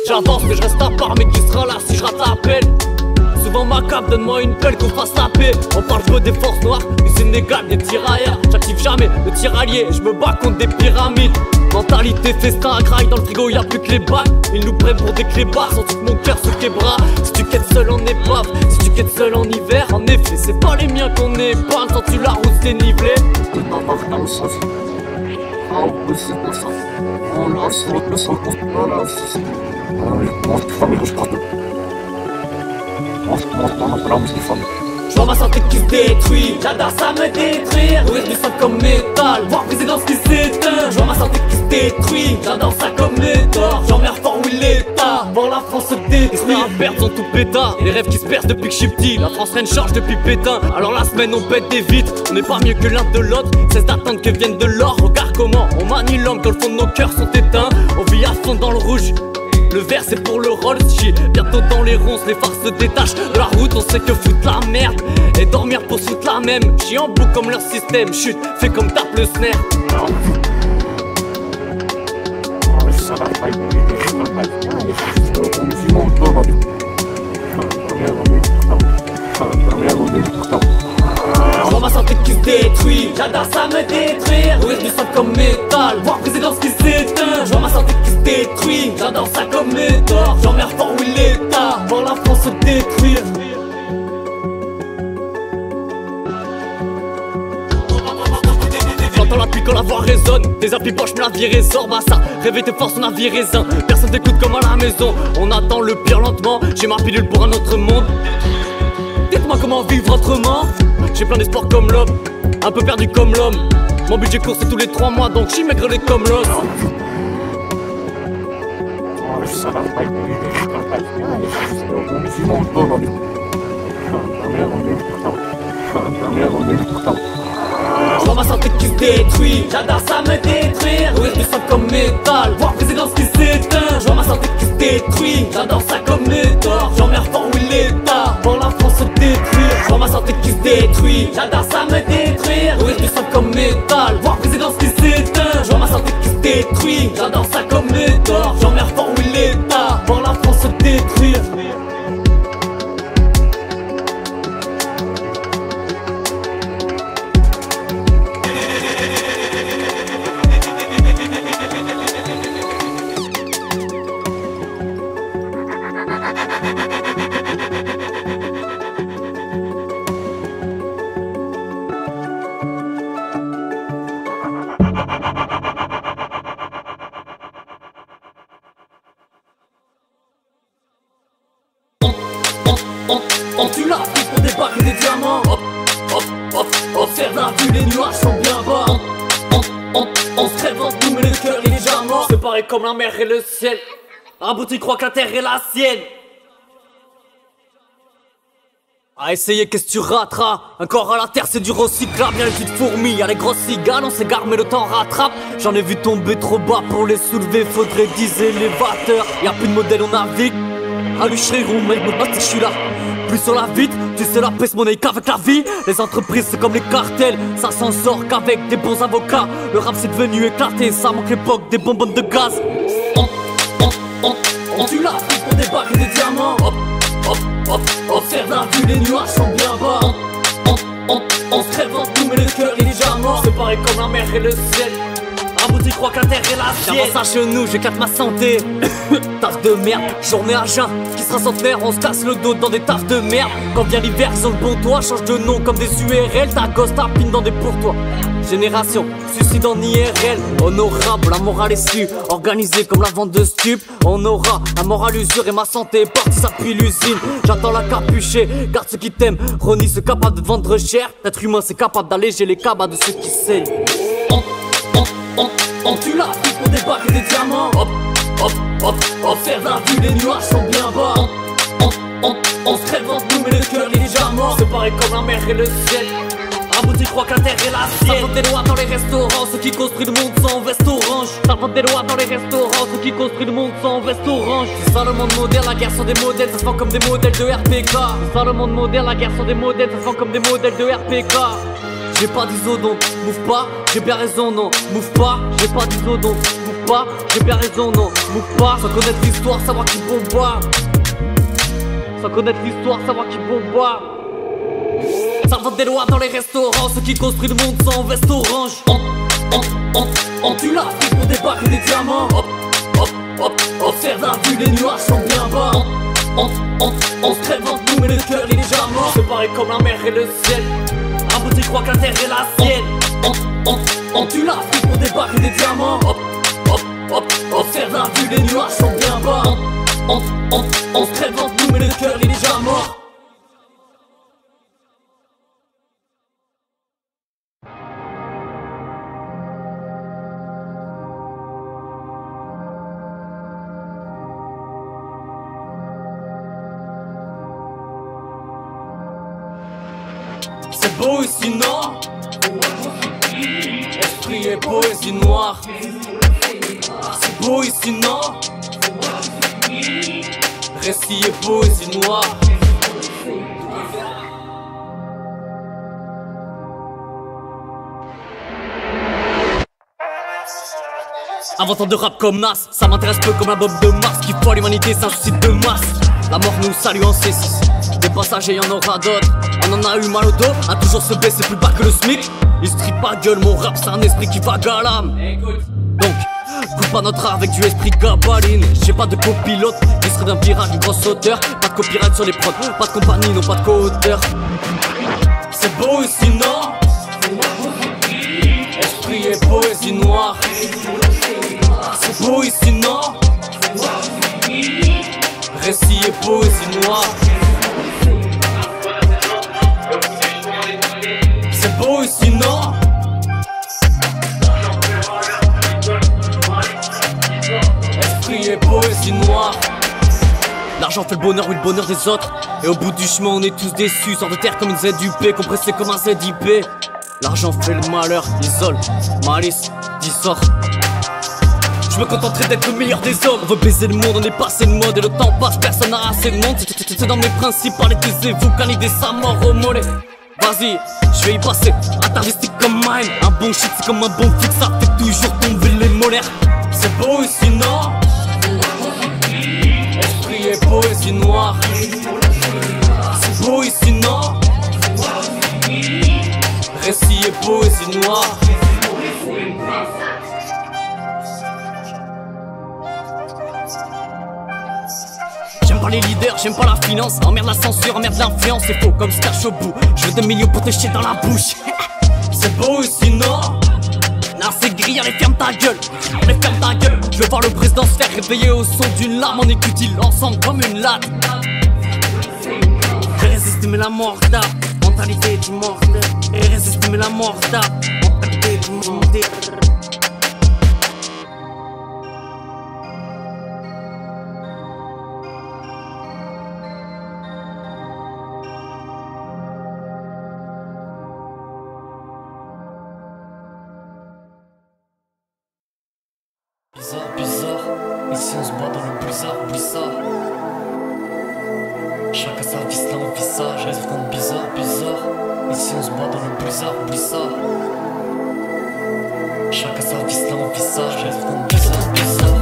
J'avance mais je reste à part, mais qui sera là si je rate l'appel? Souvent ma cape, donne-moi une pelle qu'on fasse la paix. On parle peu des forces noires, du Sénégal, des tirailleurs. J'active jamais le tiraillier, je me bats contre des pyramides. Mentalité festin à graille, dans le frigo y'a plus que les balles. Ils nous prennent pour des clébards, sans tout mon cœur se québra. Si tu quêtes seul en épave, si tu quêtes seul en hiver, en effet c'est pas les miens qu'on épargne. Quand tu la route dénivelée, je vois ma santé qui se détruit, j'adore ça me détruire. Nourrir du sang comme métal, voir briser dans ce qui s'éteint. Je vois ma santé qui se détruit, j'adore ça comme métal. J'emmerde fort où l'état, voir la France se détruire. Les pertes sont tout pétard, et les rêves qui se percent depuis que je suis petit. La France reine charge depuis Pétain, alors la semaine on pète des vitres. On n'est pas mieux que l'un de l'autre, cesse d'attendre que vienne de l'or. Regarde comment on manie l'homme quand le fond de nos cœurs sont éteints. On vit à fond dans le rouge, le vert c'est pour le Rolls, j'suis bientôt dans les ronces, les phares se détachent de la route, on sait que foutre la merde et dormir pour foutre la même. J'suis en boucle comme leur système, chute, fais comme tape le snare. Je vois ma santé qui se détruit, j'adore ça me détruire. Nourrir du sang comme métal, voir briser dans ce qui s'éteint. Je vois ma santé qui se détruit, j'adore ça comme métal. J'emmerde fort où l'état, voir la France se détruire. J'entends la pluie quand la voix résonne, des applis poches mais la vie résorbe à ça. Réveille tes forces, on a viré raisin. Personne t'écoute comme à la maison, on attend le pire lentement. J'ai ma pilule pour un autre monde. Dites-moi comment vivre autrement. J'ai plein d'espoir comme l'homme, un peu perdu comme l'homme. Mon budget court c'est tous les 3 mois, donc j'y maigrerai comme l'os. Je vois ma santé qui se détruit, j'adore ça me détruire. Nourrir du sang comme métal, voir briser dans ce qui s'éteint. Je vois ma santé qui se détruit, j'adore ça comme métal. J'emmerde fort où l'état, voir la France se détruire. Je vois ma santé qui se détruit, j'adore ça me détruire. Nourrir du sang comme métal, voir briser dans ce qui s'éteint. Je vois ma santé qui se détruit, j'adore ça comme métal. J'emmerde fort où l'état, voir la France se détruire. On tue l'Afrique pour des bacs et des diamants. Hop, hop, hop, observe la vue, les nuages sont bien bas. On se rêve entre nous mais le cœur il est déjà mort. Séparés comme la mer et le ciel, abouti croit que la terre est la sienne. À essayer qu'est-ce que tu rateras. Un corps à la terre c'est du recyclable. Y'a les petites fourmis, y'a les grosses cigales. On s'égare mais le temps rattrape. J'en ai vu tomber trop bas pour les soulever. Faudrait 10 élévateurs. Y'a plus de modèle on navigue. halluceront, mais je suis là. Plus sur la vite, tu sais la peste monnaie qu'avec la vie. Les entreprises c'est comme les cartels, ça s'en sort qu'avec des bons avocats. Le rap c'est devenu éclaté, ça manque l'époque des bonbonnes de gaz. On tue la vie pour des bacs et des diamants. Hop, hop, hop, observe la vue, les nuages sont bien bas. On se crève entre nous mais le cœur il est déjà mort. C'est pareil comme la mer et le ciel. Un bout tu crois que la terre est la sienne. J'avance à genoux, j'éclate ma santé. Taf de merde, journée à jeun. Qui sera centenaire, on se casse le dos dans des tafs de merde. Quand vient l'hiver, ils ont le bon toit. Change de nom comme des URL. Ta gosse tapine dans des pourtois. Génération, suicide en IRL. Honorable, la morale est sûre. Organisée comme la vente de stupes. On aura la morale usure et ma santé porte ça puis l'usine. J'attends la capuchée, garde ceux qui t'aiment. Ronnie se capable de vendre cher. L'être humain c'est capable d'alléger les cabas de ceux qui saignent. On tue la vie pour des bacs et des diamants. Hop, hop, hop, observe la vue, les nuages sont bien bas. On se crève entre nous mais le cœur il est déjà mort. C'est pareil comme la mer et le ciel. Un bout tu crois que la terre est la sienne. Ça vote des lois dans les restaurants, ceux qui construisent le monde sans veste orange. Ça vote des lois dans les restaurants, ceux qui construisent le monde sans veste orange. C'est ça le monde moderne, la guerre sont des modèles, ça se vend comme des modèles de RPK. C'est ça le monde moderne, la guerre sont des modèles, ça se vend comme des modèles de RPK. J'ai pas d'ISO donc move pas, j'ai bien raison non, move pas, j'ai pas d'ISO donc move pas, j'ai bien raison non, move pas. Sans connaître l'histoire, savoir qui bombarde. Sans connaître l'histoire, savoir qui bombarde. Ça vend des lois dans les restaurants, ceux qui construisent le monde sans veste orange. On tue la vie pour des bacs et des diamants. Hop, hop, hop, observe la vue, les nuages sont bien bas. On se crève entre nous mais le cœur il est déjà mort. C'est pareil comme la mer et le ciel. Un bout tu crois que la terre est la sienne. On tue la vie pour des bacs et des diamants. Hop, hop, hop, observe la vue, les nuages sont bien bas. On se crève entre nous mais le cœur il est déjà mort. C'est beau ici non. Esprit et poésie noire. C'est beau ici non. Récit et poésie noire. Inventant de rap comme Nas, ça m'intéresse peu comme la bombe de Mars. Qui fout l'humanité, c'est un suicide de masse. La mort nous salue en C6. Des passagers, y'en aura d'autres. On en a eu mal au dos, à toujours se baisser plus bas que le SMIC. Il se pas gueule, mon rap c'est un esprit qui vague à l'âme. Donc, coupe pas notre art avec du esprit gabaline. J'ai pas de copilote, il serait d'un pirate, du gros sauteur. Pas de copyright sur les prods, pas de compagnie, non pas de co-auteur. C'est beau ici non. Esprit et poésie noire. C'est beau ici non. Récit et poésie noire. C'est beau ici non. Esprit et poésie noire. L'argent fait le bonheur, oui le bonheur des autres. Et au bout du chemin on est tous déçus. Sort de terre comme une ZUP, compressé comme un ZIP. L'argent fait le malheur, isole, malice, dissort. Je me contenterai d'être le meilleur des hommes. On veut baiser le monde, on est passé de mode. Et le temps passe, personne n'a assez de monde. C'est dans mes principes, parler taisez-vous, qu'un idée sa mort au mollet. Vas-y, je vais y passer, atavistique comme mine. Un bon shit c'est comme un bon fixe, ça fait toujours tomber les molaires. C'est beau ici non. Esprit et poésie noire. C'est beau ici non. Récit et poésie noire. J'aime pas les leaders, j'aime pas la finance. Emmerde la censure, emmerde l'influence. C'est faux comme ce cache au bout. Je veux 2 millions pour te chier dans la bouche. C'est beau ici non. Non c'est gris, allez ferme ta gueule. Allez ferme ta gueule. Je veux voir le président se faire réveiller au son d'une lame. On écoute ensemble comme une latte. J'ai résisté mais la mort tape. Mentalité du mortel. J'ai résisté mais la mort tape. Mentalité du mortel. Bizarre, bizarre, ici on se bat dans le blizzard, blizzard. Chacun sa vie, cela envisage. Les secondes bizarres, bizarres. Ici on se bat dans le blizzard, blizzard. Chacun sa vie, cela envisage. Les secondes bizarres, bizarres.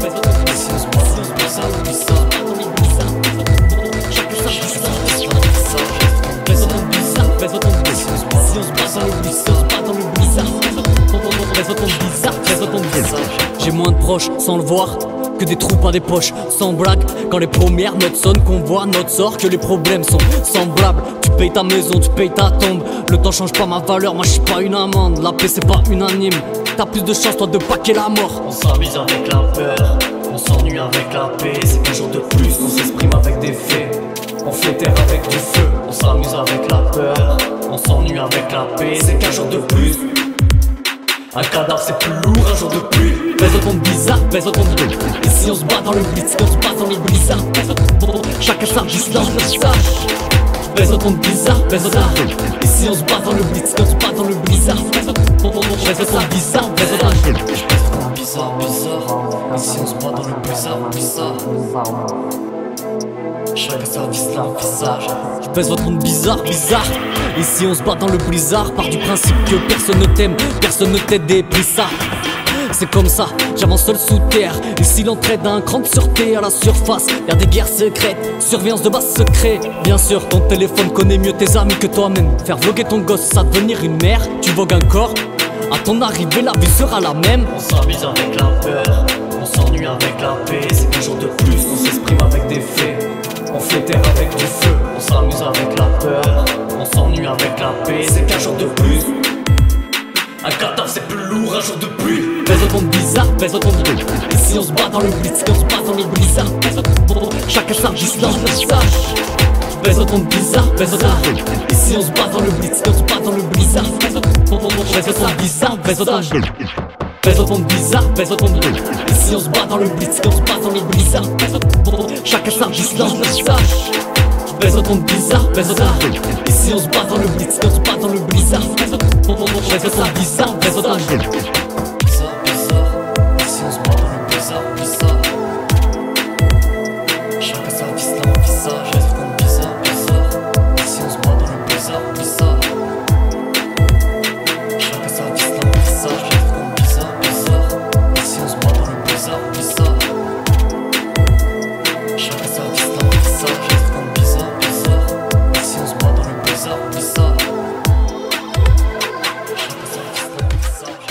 Ici on se bat dans le blizzard, blizzard. Chacun sa vie, cela envisage. Les secondes bizarres, les secondes bizarres. Ici on se bat dans le blizzard, dans le blizzard. Les secondes bizarres, les secondes bizarres. J'ai moins de proches sans le voir que des trous pas des poches, sans blague. Quand les premières notes sonnent, qu'on voit notre sort, que les problèmes sont semblables. Tu payes ta maison, tu payes ta tombe. Le temps change pas ma valeur, moi je suis pas une amende. La paix c'est pas unanime, t'as plus de chance toi de paquer la mort. On s'amuse avec la peur, on s'ennuie avec la paix. C'est qu'un jour de plus, on s'exprime avec des faits. On fait terre avec du feu, on s'amuse avec la peur, on s'ennuie avec la paix. C'est qu'un jour de plus. Un cadavre c'est plus lourd, un jour de pluie. Pèse au tombe bizarre, pèse au tombe bleu. Ici on se bat dans le blitz, on se bat dans le blizzard. Chacun sa vie dans le sage. Pèse au tombe bizarre, pèse au tombe bleu. Ici on se bat dans le blitz, on se bat dans le blizzard. Pèse au tombe bizarre, pèse au tombe bleu. Bizarre, bizarre. Ici on se bat dans le blizzard, bizarre. Chacun sa vie dans le visage. Je pèse votre monde bizarre, bizarre. Ici on se bat dans le blizzard. Part du principe que personne ne t'aime, personne ne t'aide et pris ça. C'est comme ça, j'avance seul sous terre. Ici l'entraide d'un cran de sûreté à la surface. Y'a des guerres secrètes, surveillance de base secret. Bien sûr, ton téléphone connaît mieux tes amis que toi-même. Faire vloguer ton gosse, ça devenir une mère. Tu vogues un corps, à ton arrivée la vie sera la même. On s'amuse avec la peur, on s'ennuie avec la paix. C'est qu'un jour de plus, on s'exprime avec des faits. On fait terre avec du feu, on s'amuse avec la peur, on s'ennuie avec la paix. C'est qu'un jour de plus. Un cadavre c'est plus lourd, un jour de pluie. Pèse au tombe bizarre, pèse au tombe bleu. Ici on se bat dans le blitz, on se bat dans le blizzard. Chacun sa vie dans le sage. Pèse au tombe bizarre, pèse au tombe bleu. Ici on se bat dans le blitz, on se bat dans le blizzard. Pèse au tombe bizarre, pèse au tombe bleu. Pèse au tombe bizarre, pèse au tombe bleu. Ici on se bat dans le blitz, on se bat dans le blizzard. Chacun sa vie dans le sage. Pèse au tombe bizarre, pèse au tombe bleu. Ici on se bat dans le blitz, on se bat dans le blizzard. Pèse au tombe bizarre, pèse au tombe bleu. Bizarre, bizarre. Ici on se bat dans le blizzard, bizarre. Chacun sa vie dans le visage. Pèse au tombe bizarre, bizarre. Ici on se bat dans le blizzard, bizarre. Chacun sa vie dans le visage. Pèse au tombe bizarre, bizarre. Ici on se bat dans le blizzard, bizarre. Chacun sa vie dans le visage. Pèse au tombe bizarre, bizarre. Ici on se bat dans le blizzard, bizarre. Chacun sa vie dans le visage.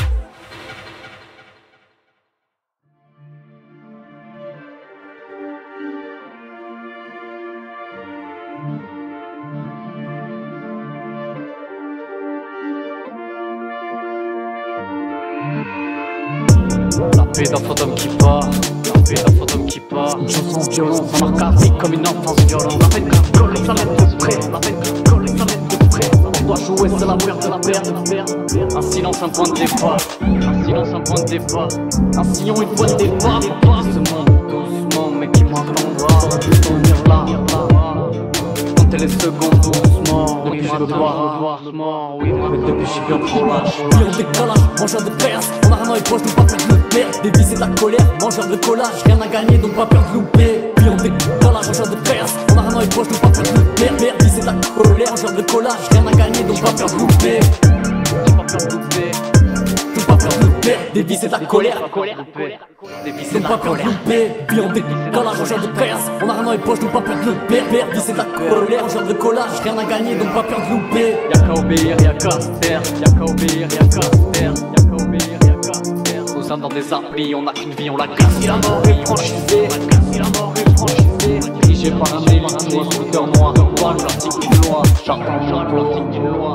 La paix d'un fantôme qui part, la paix d'un fantôme qui part. Une chanson violente, ça marque la vie comme une enfance violente. La peine que colle et ça met de près, la peine que colle et ça met de près. On doit jouer, c'est la perte de la perte. Un silence, un point de départ. Un silence, un point de départ. Un sillon, une point de départ. Ce monde doucement, mais qui monte l'endroit. On peut venir là. Comptez les secondes doucement. Oui, moi je dois. Oui, moi depuis je suis bien trop lâche. Oui, on décalage, mangeur de perse. On a rien dans les poches, donc pas perdre le père. Déviser de la colère, mangeur de collage. Rien à gagner, donc pas perdre louper. Puis on décalage, mangeur de perse. On a rien dans les poches, donc pas perdre le père. Déviser de la colère, mangeur de collage. Rien à gagner, donc pas perdre louper. Pas perdre louper. Pas perdre louper. Déviser de la colère. Déviser de la colère. Puis on décalage, mangeur de perse. On a rien dans les poches, donc pas perdre le père. Déviser de la colère, mangeur de collage. Rien à gagner, donc pas perdre louper. Y'a qu'à obéir, y'a qu'à se taire. Y'a qu'à obéir, y'a qu'à se taire. Y'a qu'à obéir, y'a qu'à se taire. Nos âmes dans des applis, on a qu'une vie, on la casse. Si la mort est franchisée, si la mort est franchisée. Dirigé par un élite ou un scooter noir. Voile l'article d'une loi, j'attends l'article d'une loi.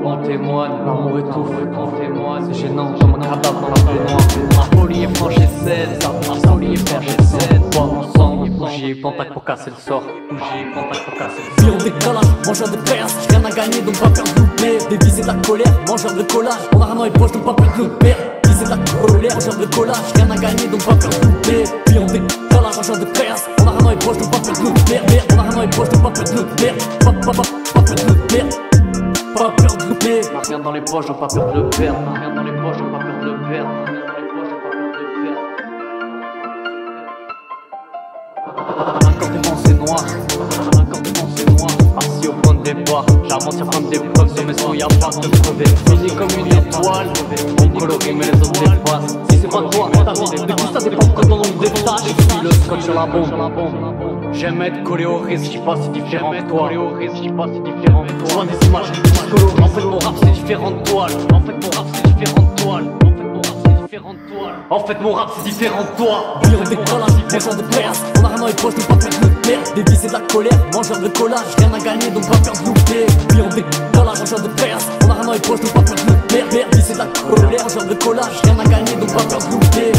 On témoigne, l'amour étouffe, on témoigne. C'est gênant, comme un cadavre dans la baignoire. Ma folie est franche et saine, ma folie est franche et saine. Ensemble, bougie, pontac pour casser le sort. Bougie, pontac pour casser le sort. Puis on décalage, mangeur de perse. Rien à gagner, donc pas perdre louper. Déviser de la colère, mangeur de collage. On a rien dans les poches, donc pas perdre le père. Déviser de la colère, mangeur de collage. Rien à gagner, donc pas perdre louper. Puis on décalage, mangeur de perse. On a rien dans les poches, donc pas perdre le père. On a rien dans les poches, donc pas perdre le père. Pas perdre le père. Pas perdre le père. Rien dans les poches, donc pas perdre le père. Rien dans les poches, donc pas perdre le père. Un corps de pensée noire, un corps de pensée J'aventure comme des blocs sur mes sons, y'a pas de crever. Fini comme une étoile, on colorie mais les autres dépassent. Si c'est pas toi, ta vie, de tout ça dépend quand on nous détache. Je suis le scotch sur la bombe. J'aime être collé au risque, j'suis pas si différent de toi. Je vois des images psychologues, en fait mon rap c'est différent de toile. En fait mon rap c'est différent de toile. En fait mon rap c'est différent de toi. Billon de collage, mangeur de perse. On a rien dans les poches, donc pas peur de perdre. Des c'est de la colère, mangeur de collage. Rien à gagner, donc pas peur de louper. Billon de collage, mangeur de perse. On a rien dans les poches, donc pas peur de perdre. Des c'est de la colère, mangeur de collage. Rien à gagner, donc pas peur de louper.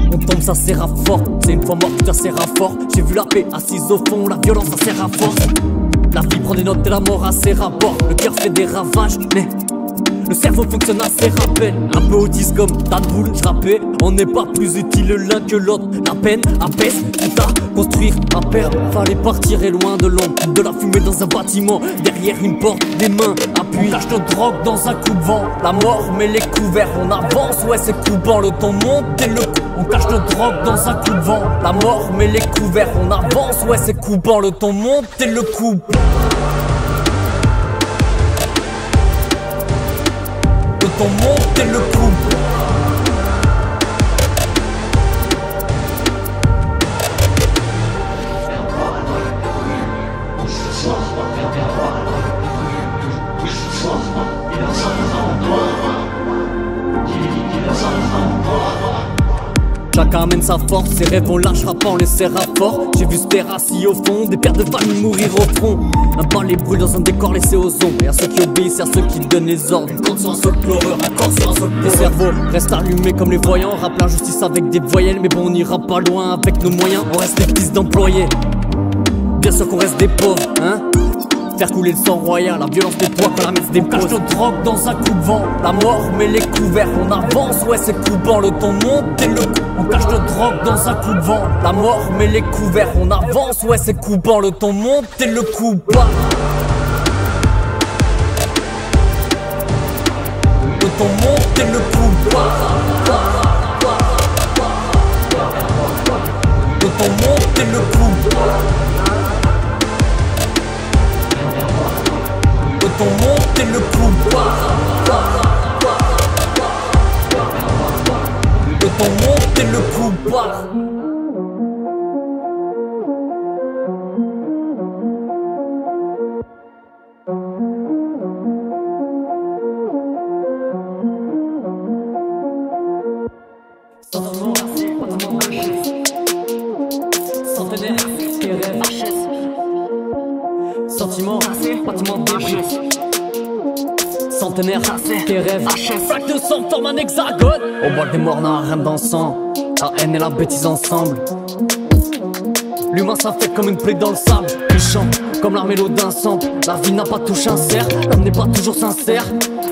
On tombe, ça sert à fort. C'est une fois mort, putain, sert à fort. J'ai vu la paix assise au fond, la violence, ça sert à force. La vie prend des notes et la mort a ses rapports. Le cœur fait des ravages, mais le cerveau fonctionne à ses rappels. Un peu autiste comme Dan Boule, j'rappais. On n'est pas plus utile l'un que l'autre. La peine apaise, tout à construire, à perdre. Fallait partir et loin de l'ombre. De la fumée dans un bâtiment, derrière une porte, des mains appuyent. Cache de drogue dans un coup de vent. La mort met les couverts, on avance, ouais c'est coupant. Le ton monte et le coup. On cache de drogue dans un coup de vent. La mort met les couverts, on avance, ouais c'est coupant. Le ton monte et le coupe. Le ton monte et le coupe. Chacun amène sa force, ses rêves on lâchera pas, on les serra fort. J'ai vu se père assis au fond, des pères de famille mourir au front. Un balai brûle dans un décor laissé aux ombres. Et à ceux qui obéissent, et à ceux qui donnent les ordres. Une compte sur un seul pleureur, un corps sur un seul pleureur. Les cerveaux restent allumés comme les voyants. Rappelent l'injustice avec des voyelles, mais bon on ira pas loin avec nos moyens. On reste des fils d'employés. Bien sûr qu'on reste des pauvres, hein. Faire couler le sang royal, la violence des poids quand la messe dépose. Cache de drogue dans un coup de vent. La mort met les couverts, on avance, ouais c'est coupant. Le ton monte et le coup. On cache de drogue dans un coup de vent. La mort met les couverts, on avance, ouais c'est coupant. Le ton monte et le coup pas. Le ton monte et le coup pas. Le ton monte et le coup. Le ton monte et le coup. Le ton monte et le coup. Sentiment, bâtiment débris. Centenaire, tes rêves. Flaque de sang forme un hexagone. Au bord des morts n'a rien d'encens. La haine et la bêtise ensemble. L'humain s'infecte comme une plaie dans le sable. Il chante comme la mélodie d'un sample. La vie n'a pas touché un cerf, l'homme n'est pas toujours sincère.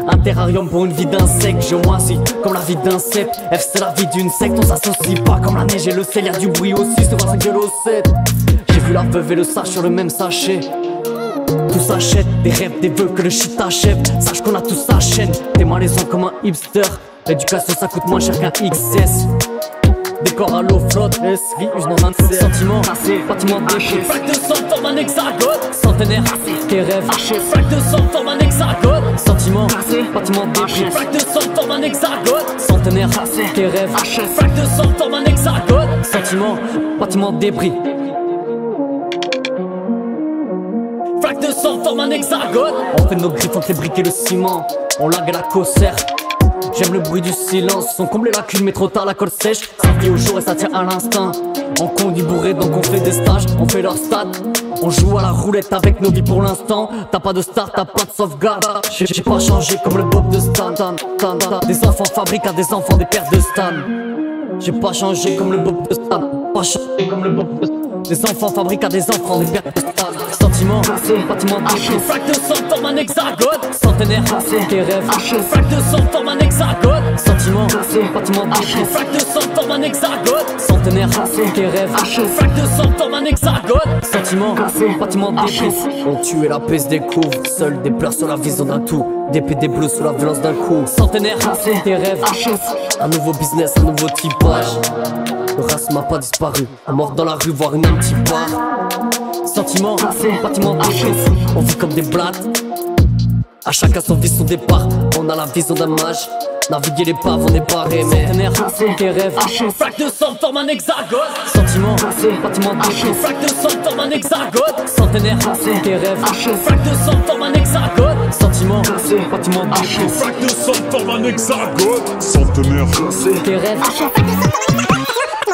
Un terrarium pour une vie d'insecte. Je moisis comme la vie d'un cep. F c'est la vie d'une secte, on s'associe pas comme la neige et le sel. Y'a du bruit aussi, c'est 25 gueules au 7. J'ai vu la veuve et le sage sur le même sachet. Tout s'achète, des rêves, des vœux que le shit achève. Sache qu'on a tous sa chaîne. T'es malaisant comme un hipster. L'éducation ça coûte moins cher qu'un XS. Décor à l'eau flotte, SVI, use dans un sentiment, bâtiment déchets. Flaque de sang forme un hexagone. Centenaire, tes rêves. Flaque de sang forme un hexagone. Sentiment, bâtiment déchets. Flaque de sang forme un hexagone. Centenaire, tes rêves. Flaque de sang forme un hexagone. Sentiment, bâtiment débris. Flaque de sang forme un hexagone. On fait nos griffes entre les briques et le ciment. On largue la cossère. J'aime le bruit du silence. On comble les lacunes mais trop tard la colle sèche. Ça vit au jour et ça tient à l'instinct. On conduit bourré donc on fait des stages. On fait leur stats. On joue à la roulette avec nos vies pour l'instant. T'as pas de start, t'as pas de sauvegarde. J'ai pas changé comme le Bob de Stan. Des enfants fabriquent à des enfants des pères de Stan. J'ai pas changé comme le bob de stade. Pas changé comme le bob de stade. Les enfants fabriquent à des enfants des pères de stade. Sentiments, bâtiment détruit. Flaque de sang forme un hexagone. Centenaire, tes rêves. Flaque de sang forme un hexagone. Sentiments, bâtiment détruit. Flaque de sang forme un hexagone. Centenaire, tes rêves. Flaque de sang forme un hexagone. Sentiments, bâtiment détruit. On tué la peste des coups. Seuls des pleurs sur la vision d'un tout. Des PD bleus sous la violence d'un coup. Centenaire, tes rêves. Un nouveau business, un nouveau typage. Le race m'a pas disparu. Un mort dans la rue, voir une âme qui part. Sentiments, bâtiment détruit. On vit comme des blattes. À chacun son vie, son départ. On a la vision d'un mage. Naviguer les paves, on est barré. Centenaire, tes rêves. Flaque de sang forme un hexagone. Sentiments, bâtiment détruit. Flaque de sang forme un hexagone. Centenaire, tes rêves. Flaque de sang forme un hexagone. Sentiments, bâtiment détruit. Flaque de sang forme un hexagone. Centenaire, tes rêves.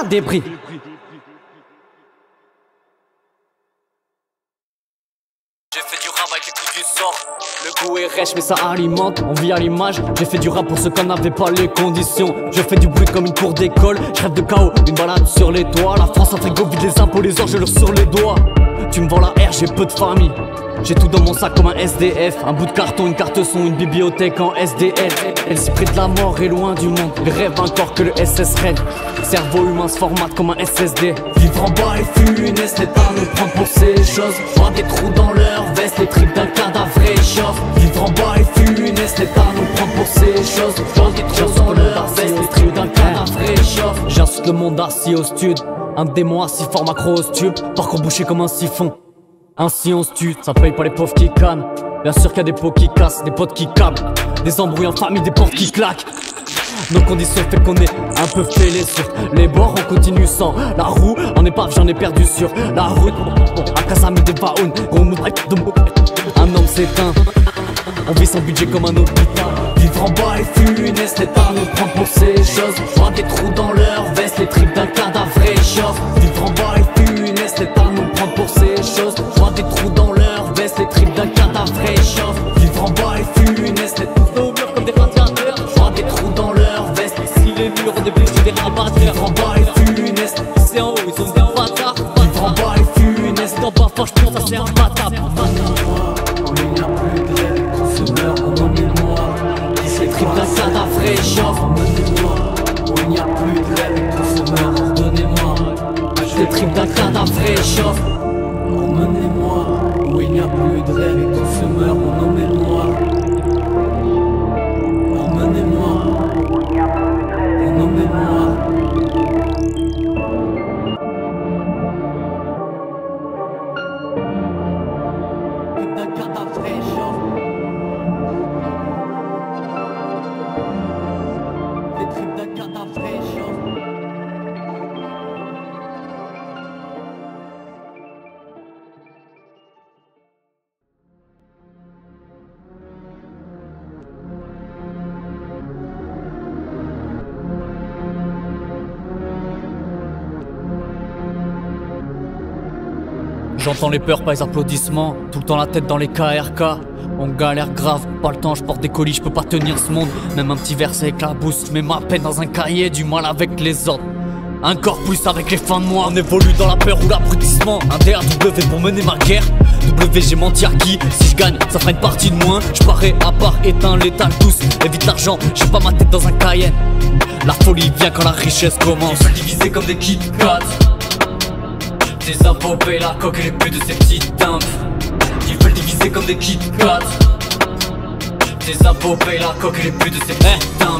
Débris. J'ai fait du rap avec les coups du sort. Le goût est rêche mais ça alimente, on vit à l'image. J'ai fait du rap pour ceux qui n'avaient pas les conditions. Je fais du bruit comme une cour d'école. Je rêve de chaos, une balade sur les toits. La France en frigo vide les impôts, les orges leur sur les doigts. Tu me vends la R, j'ai peu de famille. J'ai tout dans mon sac comme un SDF. Un bout de carton, une carte son, une bibliothèque en SDL. Elle s'y près de la mort et loin du monde. Il rêve encore que le SS règne. Cerveau humain se formate comme un SSD. Vivre en bas et funeste, n'est pas nous prendre pour ces choses. Vois des trous dans leur veste, les tripes d'un cadavre réchauffe. Vivre en bas et funeste, n'est pas nous prendre pour ces choses. Vois des trous dans leur veste, les tripes d'un cadavre réchauffe. J'insulte le monde assis au stud. Un démon assis fort macro au tube. Parcours bouché comme un siphon. Ainsi on se tue, ça paye pas les pauvres qui cannent. Bien sûr qu'il y a des pots qui cassent, des potes qui câblent, des embrouilles en famille, des portes qui claquent. Nos conditions fait qu'on est un peu fêlés sur les bords, on continue sans la roue. En épave j'en ai perdu sur la route. À casa met des baounes, un homme s'éteint. On vit sans budget comme un hôpital. Vivre en bas et funeste, n'est pas nous prendre pour ces choses. Vois des trous dans leur veste, les tripes d'un cadavre réchauffe. Vivre en bas et funeste, n'est pas nous prendre pour ces choses. Vois des trous dans leur veste, les tripes d'un cadavre réchauffe. Vivre en bas et funeste, n'est pas nos murs comme des radiateurs. Vois des trous dans leur veste, si les murs ont des blessures, des rabatteurs. Vivre en bas et funeste, c'est en haut, ils ont des bâtards. Vivre en bas et funeste, en bas franchement ça c'est imbattable. Les tripes d'un cadavre réchauffe. Emmenez-moi où il n'y a plus de rêve et tout se meurt. Ordonnez-moi. Les tripes d'un cadavre réchauffe. Emmenez-moi où il n'y a plus de rêve et tout se meurt. Emmenez-moi. Emmenez-moi. Emmenez-moi. D'un cadavre réchauffe. Les tripes d'un cadavre réchauffe. J'entends les peurs, pas les applaudissements. Tout le temps la tête dans les KRK. On galère grave, pas le temps, je porte des colis, je peux pas tenir ce monde. Même un petit verset éclabousse, je mets ma peine dans un cahier, du mal avec les autres. Encore plus avec les fins de mois. On évolue dans la peur ou l'abrutissement. Un DAW pour mener ma guerre. W j'ai menti à qui? Si je gagne, ça fera une partie de moins. Je parais à part, éteins l'étal tous. Évite l'argent, j'ai pas ma tête dans un Cayenne. La folie vient quand la richesse commence. Ils veulent diviser comme des Kit Kat. Des impôts payent la coque et les putes de ces petites timbres. Ils veulent diviser comme des Kit Kat. Des impôts payent la coque et les putes de ces petites timbres.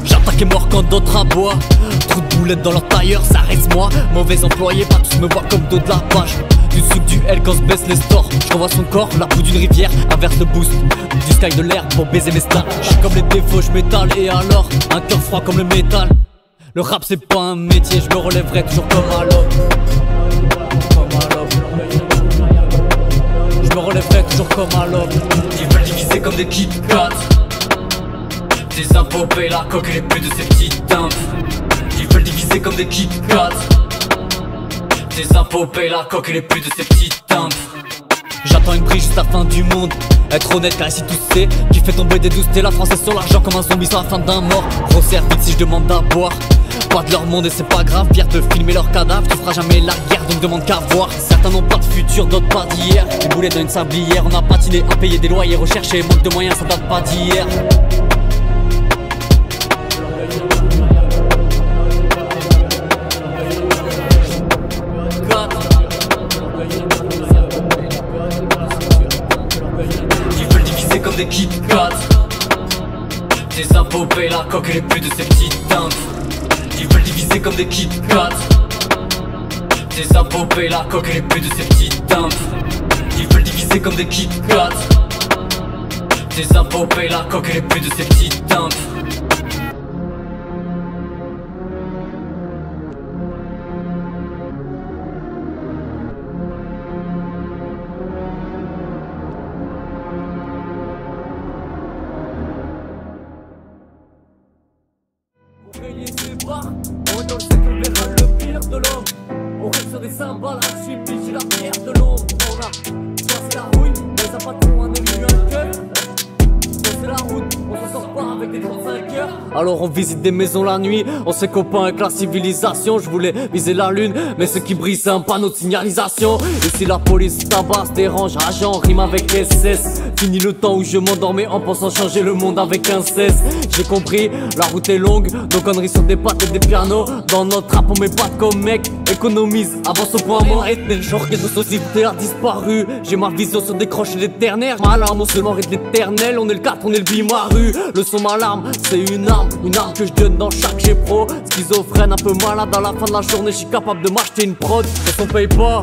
J'attaque et mort quand d'autres aboient. Trou de boulettes dans leur tailleur, ça reste moi. Mauvais employé, pas tous me voient comme dos de la page. Du sucre du L quand se baisse les stores. Je revois son corps, la boue d'une rivière, inverse le boost. Du sky de l'air pour baiser mes stars. J'suis comme les défauts, j'métale et alors un cœur froid comme le métal. Le rap c'est pas un métier, je me relèverai toujours comme à l'aube. Je me relèverai toujours comme à l'aube. Ils veulent diviser comme des Kit Kat. Des impôts payent la coque et les putes de ces petites timbres. Ils veulent diviser comme des Kit Kat. Des impôts payent la coque et les putes de ces petites timbres. J'attends une brise juste la fin du monde. Être honnête car ici tout c'est qui fait tomber des douces. T'es la France est sur l'argent comme un zombie sur la fin d'un mort. Resserre vite si je demande à boire. pas de leur monde et c'est pas grave. Pierre de filmer leurs cadavres, tu feras jamais la guerre donc demande qu'à voir. Certains n'ont pas de futur, d'autres pas d'hier. Les boulets dans une sablière, on a patiné à payer des loyers. Rechercher, manque de moyens, ça date pas d'hier. Ils veulent diviser comme des Kit Kat. Des impôts payent la coque et les plus de ces petites teintes. Ils veulent diviser comme des Kit Kat. Des impôts payent la coque et les plus de ces petites teintes. Ils veulent diviser comme des Kit Kat. Des impôts payent la coque et les plus de ces petites teintes. On est dans le siècle, on verra le pire de l'homme. On reste sur des cymbales, alchimie, j'ai la pierre de l'ombre. On a choisi la rouille, mais ça pas trop un élu, un cœur. C'est la route, on s'en sort pas avec des 35 heures. Alors on visite des maisons la nuit, on s'est copains avec la civilisation. Je voulais viser la lune, mais ce qui brille c'est un panneau de signalisation. Ici la police tabasse, dérange, agent, rime avec SS. Fini le temps où je m'endormais en pensant changer le monde avec un cesse. J'ai compris, la route est longue, nos conneries sur des pattes et des pianos. Dans notre rap on met pas comme mec, économise, avance au point mort. Et le genre que nos sociétés a disparu. J'ai ma vision sur des croches et des ternaires. Ma larme, on se mord et de l'éternel. On est le 4, on est le bimaru. Le son m'alarme, c'est une arme que je donne dans chaque G-Pro. Schizophrène, un peu malade, à la fin de la journée, je suis capable de m'acheter une prod. Le son paye pas,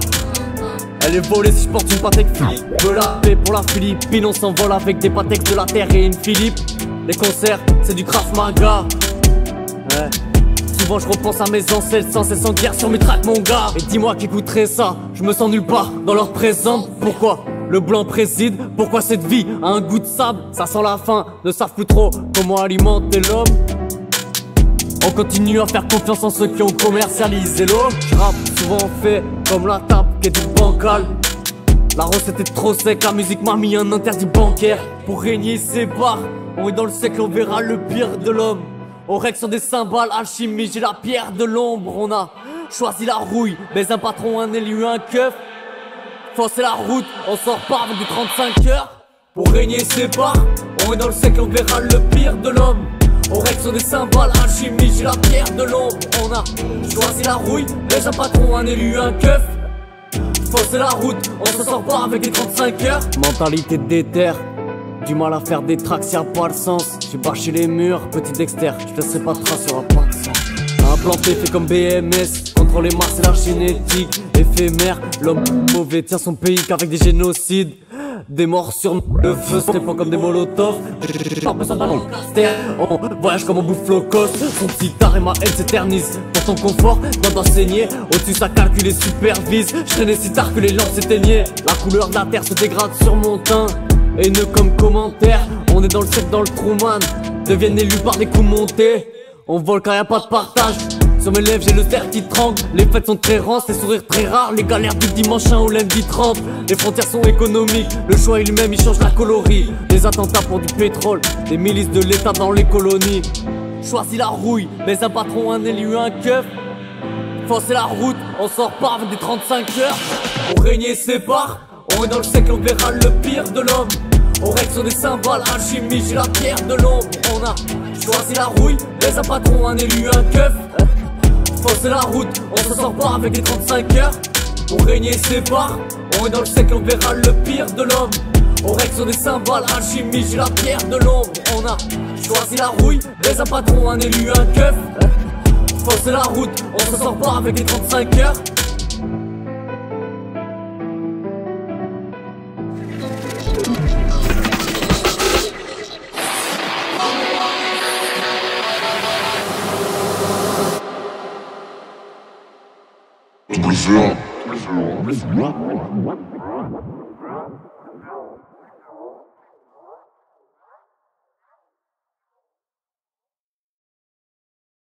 elle est volée si je porte une Patek Philippe. De la paix pour la Philippine, on s'envole avec des Patek de la terre et une Philippe. Les concerts, c'est du Krav Maga. Ouais. Souvent je repense à mes ancêtres sans cesse en guerre sur mes tracks mon gars. Et dis-moi qui écouterait ça, je me sens nulle part dans leur présence. Pourquoi le blanc préside? Pourquoi cette vie a un goût de sable? Ça sent la faim, ne savent plus trop comment alimenter l'homme. On continue à faire confiance en ceux qui ont commercialisé l'eau. Je rappe souvent fait comme la table qui est du bancal. La recette est trop sec, la musique m'a mis un interdit bancaire. Pour régner ses barres, on est dans le siècle, on verra le pire de l'homme. On règle sur des cymbales, alchimie, j'ai la pierre de l'ombre. On a choisi la rouille, mais un patron, un élu, un keuf. C'est la route, on sort pas avec des 35 heures. Pour régner ses barres, on est dans le siècle, on verra le pire de l'homme. On règle sur des cymbales, alchimie, j'ai la pierre de l'ombre. On a choisi la rouille, mais un patron, un élu, un keuf. C'est la route, on se sort pas avec des 35 heures. Mentalité déter, du mal à faire des tracks, y'a pas le sens. J'ai bâché les murs, petit Dexter, je laisserai pas de trace, y'aura pas de sang. Implanté fait comme BMS, contrôler Mars c'est la génétique. Éphémère, l'homme mauvais tient son pays qu'avec des génocides. Des morts sur le feu, c'est pas comme des molotovs. Pas besoin d'un lancaster, on voyage comme on bouffe low cost. Son petit art et ma haine s'éternise. Pour ton confort, doit saigner. Au-dessus ça calcule et supervise. Je traînais si tard que les lampes s'éteignaient. La couleur de la terre se dégrade sur mon teint. Haineux comme commentaire, on est dans le siècle dans le Truman. Deviennent élus par des coups montés. On vole car y'a pas de partage. Sur mes lèvres j'ai le cerf qui tremble. Les fêtes sont très rances, les sourires très rares. Les galères du dimanche 1 au lundi 30. Les frontières sont économiques, le choix est lui-même, il change la colorie. Des attentats pour du pétrole, des milices de l'état dans les colonies. Choisis la rouille, mais un patron, un élu, un keuf. C'est la route, on sort pas avec des 35 heures. Pour régner ses barres, on est dans le siècle, on verra le pire de l'homme. On règle sur des cymbales, alchimie, j'ai la pierre de l'ombre. On a choisi la rouille, mais un patron, un élu, un keuf. C'est la route, on se sort pas avec des 35 heures. Pour régner ses barres, on est dans le siècle, on verra le pire de l'homme. On règle sur des cymbales, alchimie, j'ai la pierre de l'ombre. On a choisi la rouille, mais un patron, un élu, un keuf. C'est la route, on se sort pas avec des 35 heures. Tu peux le faire.